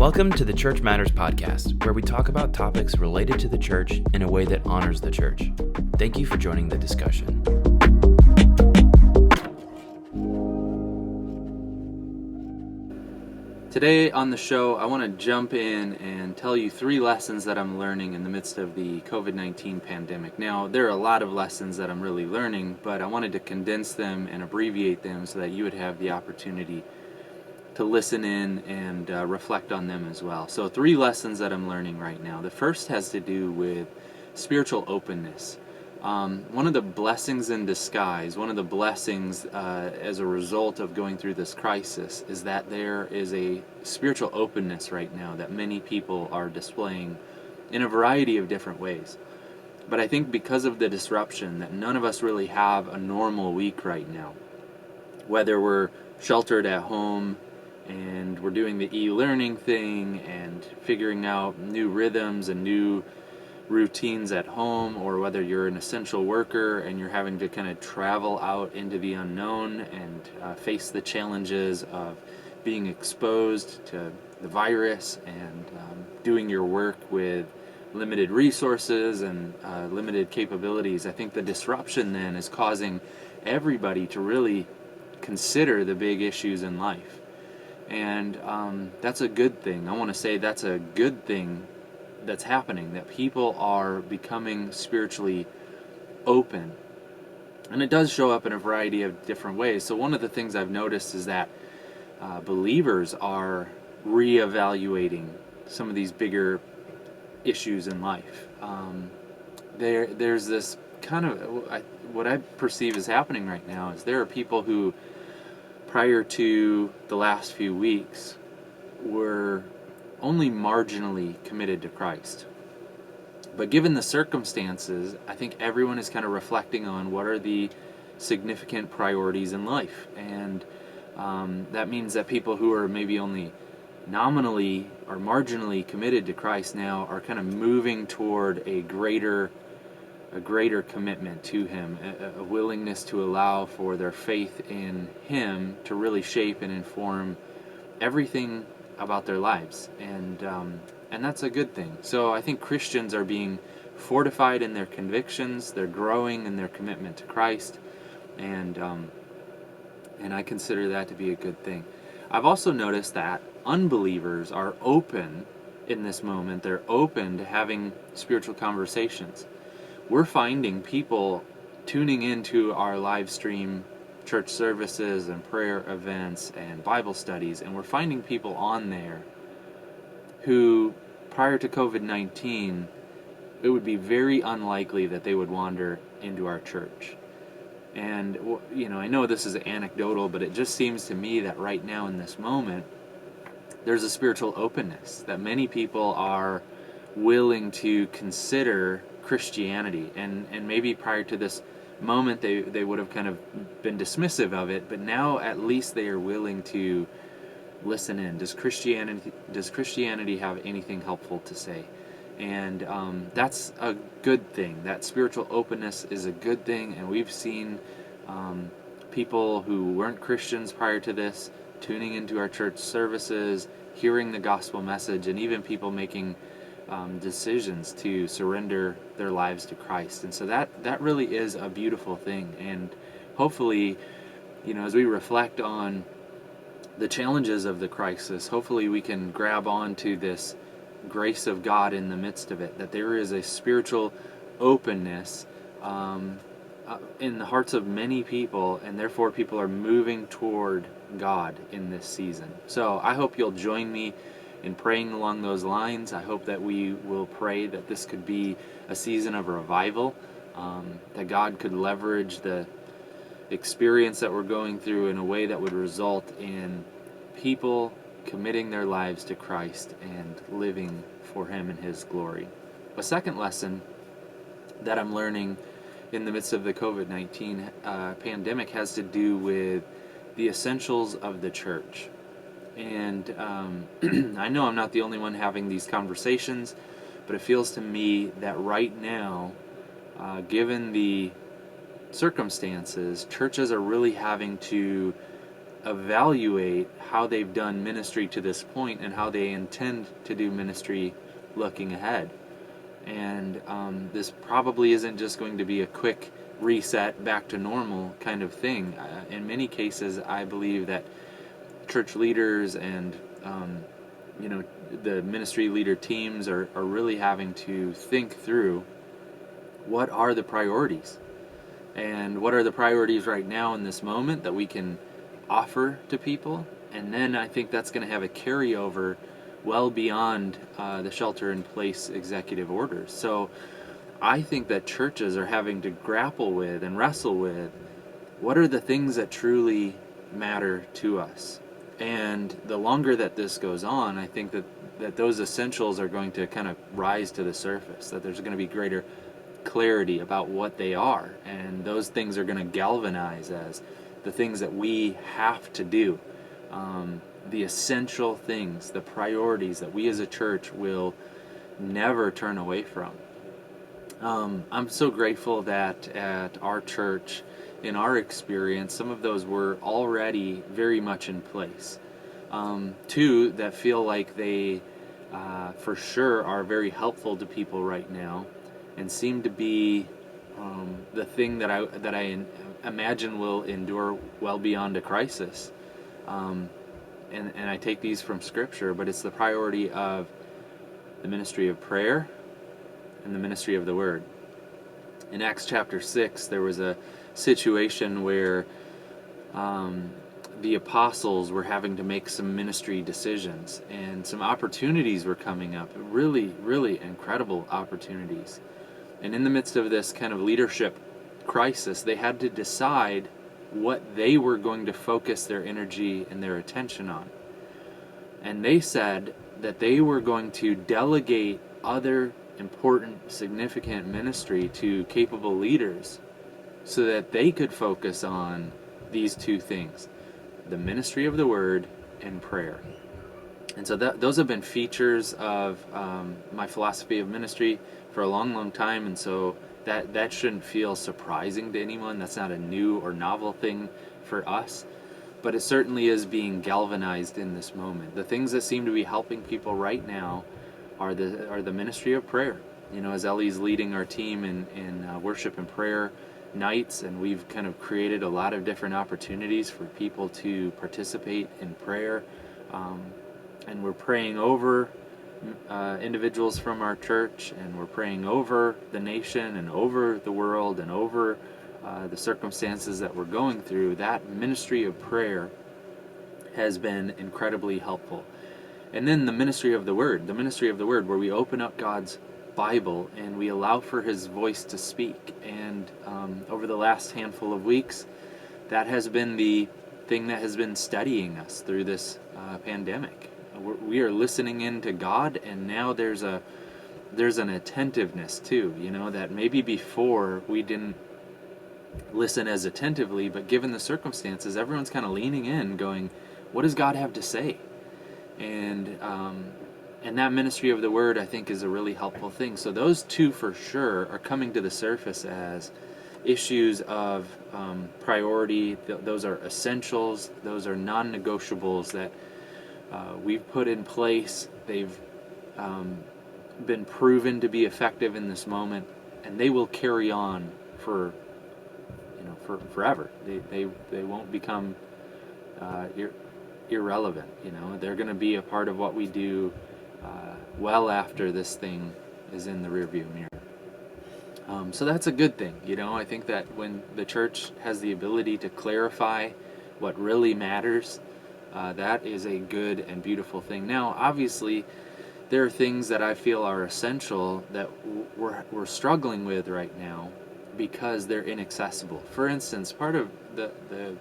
Welcome to the Church Matters podcast, where we talk about topics related to the church in a way that honors the church. Thank you for joining the discussion. Today on the show, I want to jump in and tell you 3 lessons that I'm learning in the midst of the COVID-19 pandemic. Now, there are a lot of lessons that I'm really learning, but I wanted to condense them and abbreviate them so that you would have the opportunity to listen in and reflect on them as well. So 3 lessons that I'm learning right now. The first has to do with spiritual openness. One of the blessings in disguise, one of the blessings as a result of going through this crisis is that there is a spiritual openness right now that many people are displaying in a variety of different ways. But I think because of the disruption that none of us really have a normal week right now, whether we're sheltered at home and we're doing the e-learning thing and figuring out new rhythms and new routines at home, or whether you're an essential worker and you're having to kind of travel out into the unknown and face the challenges of being exposed to the virus and doing your work with limited resources and limited capabilities. I think the disruption then is causing everybody to really consider the big issues in life. And that's a good thing. I want to say that's a good thing that's happening, that people are becoming spiritually open. And it does show up in a variety of different ways. So one of the things I've noticed is that believers are reevaluating some of these bigger issues in life. There's this kind of, what I perceive is happening right now is there are people who, prior to the last few weeks, were only marginally committed to Christ. But given the circumstances, I think everyone is kind of reflecting on what are the significant priorities in life. And that means that people who are maybe only nominally or marginally committed to Christ now are kind of moving toward a greater commitment to Him, a willingness to allow for their faith in Him to really shape and inform everything about their lives, and that's a good thing. So I think Christians are being fortified in their convictions, they're growing in their commitment to Christ, and I consider that to be a good thing. I've also noticed that unbelievers are open in this moment. They're open to having spiritual conversations. We're finding people tuning into our live stream church services and prayer events and Bible studies, and we're finding people on there who, prior to COVID-19, it would be very unlikely that they would wander into our church. And, I know this is anecdotal, but it just seems to me that right now in this moment, there's a spiritual openness, that many people are willing to consider Christianity, and maybe prior to this moment they would have kind of been dismissive of it, but now at least they are willing to listen in. Does Christianity have anything helpful to say? And that's a good thing. That spiritual openness is a good thing, and we've seen people who weren't Christians prior to this tuning into our church services, hearing the gospel message, and even people making decisions to surrender their lives to Christ. And so that really is a beautiful thing. And hopefully, as we reflect on the challenges of the crisis, hopefully we can grab onto this grace of God in the midst of it, that there is a spiritual openness in the hearts of many people, and therefore people are moving toward God in this season. So I hope you'll join me in praying along those lines. I hope that we will pray that this could be a season of revival, that God could leverage the experience that we're going through in a way that would result in people committing their lives to Christ and living for Him and His glory. A second lesson that I'm learning in the midst of the COVID-19 pandemic has to do with the essentials of the church. And I know I'm not the only one having these conversations, but it feels to me that right now, given the circumstances, churches are really having to evaluate how they've done ministry to this point and how they intend to do ministry looking ahead. And this probably isn't just going to be a quick reset back to normal kind of thing. In many cases, I believe that church leaders and the ministry leader teams are really having to think through what are the priorities, and what are the priorities right now in this moment that we can offer to people. And then I think that's going to have a carryover well beyond the shelter-in-place executive orders. So I think that churches are having to grapple with and wrestle with what are the things that truly matter to us. And the longer that this goes on, I think that those essentials are going to kind of rise to the surface, that there's going to be greater clarity about what they are, and those things are going to galvanize as the things that we have to do, the essential things, the priorities that we as a church will never turn away from. I'm so grateful that at our church, in our experience, some of those were already very much in place. Two that feel like they for sure are very helpful to people right now, and seem to be the thing that I imagine will endure well beyond a crisis. And I take these from Scripture, but it's the priority of the ministry of prayer and the ministry of the Word. In Acts chapter 6, there was a situation where the apostles were having to make some ministry decisions, and some opportunities were coming up, really, really incredible opportunities. And in the midst of this kind of leadership crisis, they had to decide what they were going to focus their energy and their attention on. And they said that they were going to delegate other important, significant ministry to capable leaders so that they could focus on these two things, the ministry of the Word and prayer. And so those have been features of my philosophy of ministry for a long, long time, and so that shouldn't feel surprising to anyone. That's not a new or novel thing for us, but it certainly is being galvanized in this moment. The things that seem to be helping people right now are the ministry of prayer. You know, as Ellie's leading our team in worship and prayer nights, and we've kind of created a lot of different opportunities for people to participate in prayer, and we're praying over individuals from our church, and we're praying over the nation and over the world and over the circumstances that we're going through. That ministry of prayer has been incredibly helpful. And then the ministry of the Word, where we open up God's Bible and we allow for His voice to speak. And over the last handful of weeks, that has been the thing that has been steadying us through this pandemic. We are listening in to God, and now there's an attentiveness too, that maybe before we didn't listen as attentively, but given the circumstances, everyone's kind of leaning in, going, what does God have to say? And that ministry of the Word, I think, is a really helpful thing. So those two for sure are coming to the surface as issues of priority. Those are essentials. Those are non-negotiables that we've put in place. They've been proven to be effective in this moment, and they will carry on for forever. They won't become irrelevant. They're going to be a part of what we do well after this thing is in the rearview mirror. So that's a good thing. I think that when the church has the ability to clarify what really matters, that is a good and beautiful thing. Now, obviously, there are things that I feel are essential that we're struggling with right now because they're inaccessible. For instance, part of the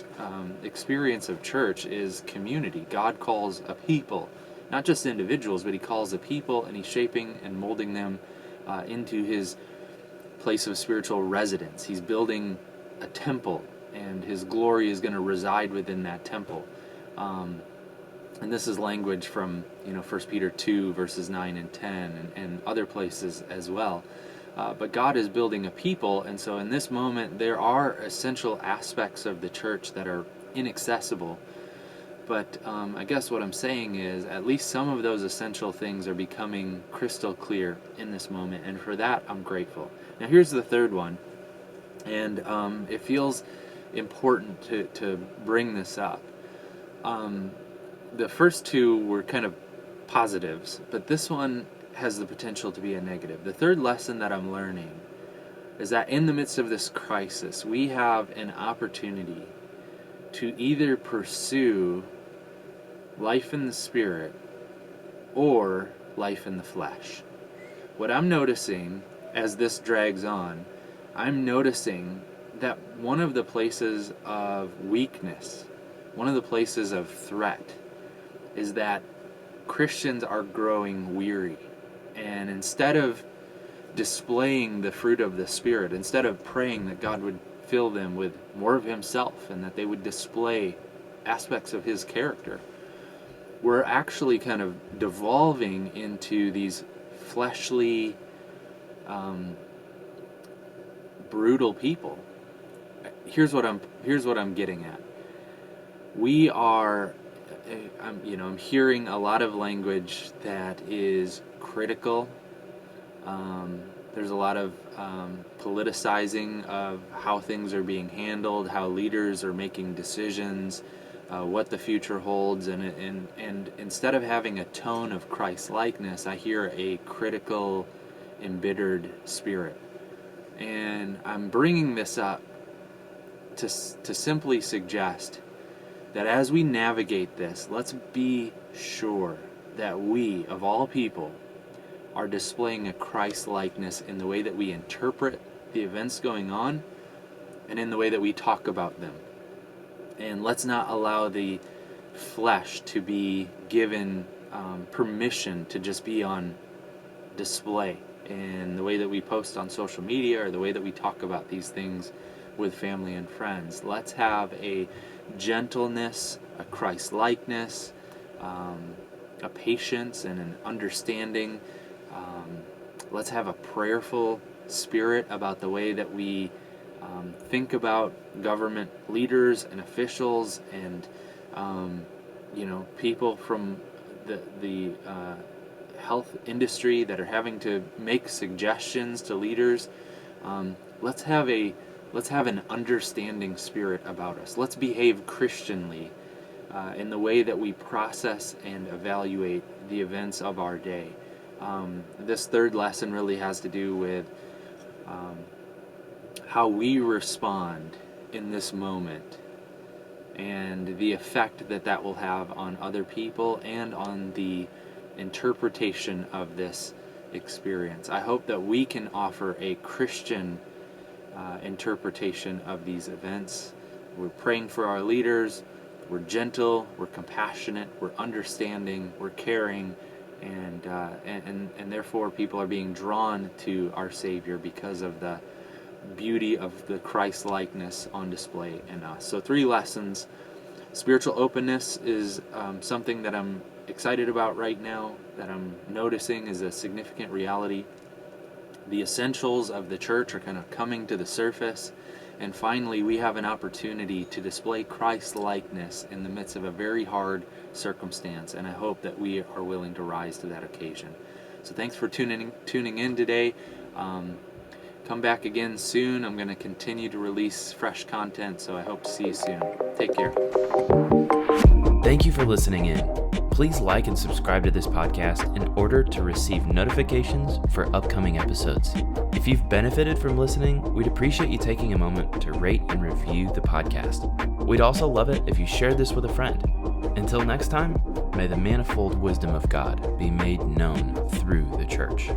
experience of church is community. God calls a people, not just individuals, but He calls a people, and He's shaping and molding them into His place of spiritual residence. He's building a temple, and His glory is going to reside within that temple. And this is language from 1 Peter 2 verses 9 and 10 and other places as well. But God is building a people, and so in this moment there are essential aspects of the church that are inaccessible But I guess what I'm saying is at least some of those essential things are becoming crystal clear in this moment, and for that I'm grateful. Now here's the third one, and it feels important to bring this up. The first two were kind of positives, but this one has the potential to be a negative. The third lesson that I'm learning is that in the midst of this crisis, we have an opportunity to either pursue life in the Spirit or life in the flesh. What I'm noticing as this drags on, I'm noticing that one of the places of weakness, one of the places of threat, is that Christians are growing weary. And instead of displaying the fruit of the Spirit, instead of praying that God would fill them with more of Himself and that they would display aspects of His character, we're actually kind of devolving into these fleshly, brutal people. Here's what I'm getting at. We are, I'm hearing a lot of language that is critical. There's a lot of politicizing of how things are being handled, how leaders are making decisions, what the future holds, and instead of having a tone of Christ-likeness, I hear a critical, embittered spirit. And I'm bringing this up to simply suggest that as we navigate this, let's be sure that we, of all people, are displaying a Christ-likeness in the way that we interpret the events going on and in the way that we talk about them. And let's not allow the flesh to be given permission to just be on display in the way that we post on social media or the way that we talk about these things with family and friends. Let's have a gentleness, a Christ-likeness, a patience and an understanding. Let's have a prayerful spirit about the way that we think about government leaders and officials and people from the health industry that are having to make suggestions to leaders. Let's have an understanding spirit about us. Let's behave Christianly in the way that we process and evaluate the events of our day. This third lesson really has to do with how we respond in this moment and the effect that will have on other people and on the interpretation of this experience. I hope that we can offer a Christian interpretation of these events. We're praying for our leaders. We're gentle. We're compassionate. We're understanding. We're caring. And therefore people are being drawn to our Savior because of the beauty of the Christ-likeness on display in us. So 3 lessons. Spiritual openness is something that I'm excited about right now, that I'm noticing is a significant reality. The essentials of the church are kind of coming to the surface. And finally, we have an opportunity to display Christ-likeness in the midst of a very hard circumstance, and I hope that we are willing to rise to that occasion. So thanks for tuning in today. Come back again soon. I'm going to continue to release fresh content, so I hope to see you soon. Take care. Thank you for listening in. Please like and subscribe to this podcast in order to receive notifications for upcoming episodes. If you've benefited from listening, we'd appreciate you taking a moment to rate and review the podcast. We'd also love it if you shared this with a friend. Until next time, may the manifold wisdom of God be made known through the church.